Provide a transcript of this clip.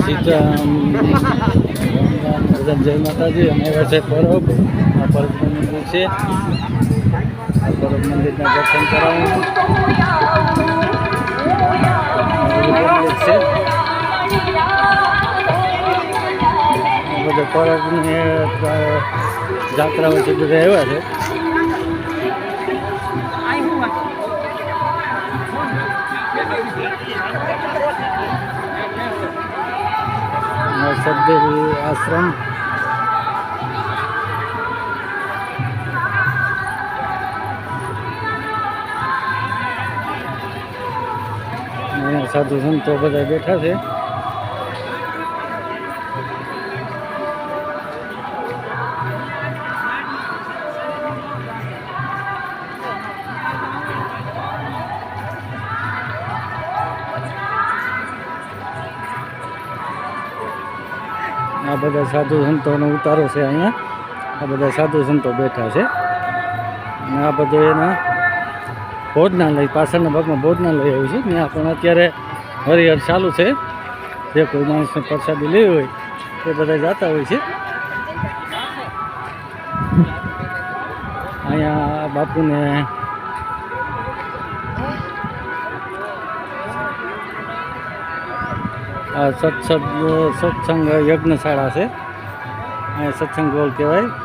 સીતારામ જય માતાજી. અમે આવ્યા છે પરબ. આ પરબનું મંદિર છે. આ પરબ મંદિરના દર્શન કરાવું છે. બધા પરબની જાત્રાઓ છે, બધા આવ્યા છે. સદગુરુ આશ્રમ સાધુ સંતો બધા બેઠા છે. આ બધા સાધુ સંતોનો ઉતારો છે. અહીંયા આ બધા સાધુ સંતો બેઠા છે. અને આ બધું એના ભોજનાલય પાછળના ભાગમાં ભોજનાલય આવ્યું છે. ત્યાં પણ અત્યારે હરિહર ચાલુ છે. જે કોઈ માણસને પ્રસાદી લેવી હોય તે બધા જતા હોય છે. અહીંયા બાપુને આ સત્સંગ યજ્ઞશાળા છે. અહીંયા સત્સંગ હોલ કહેવાય.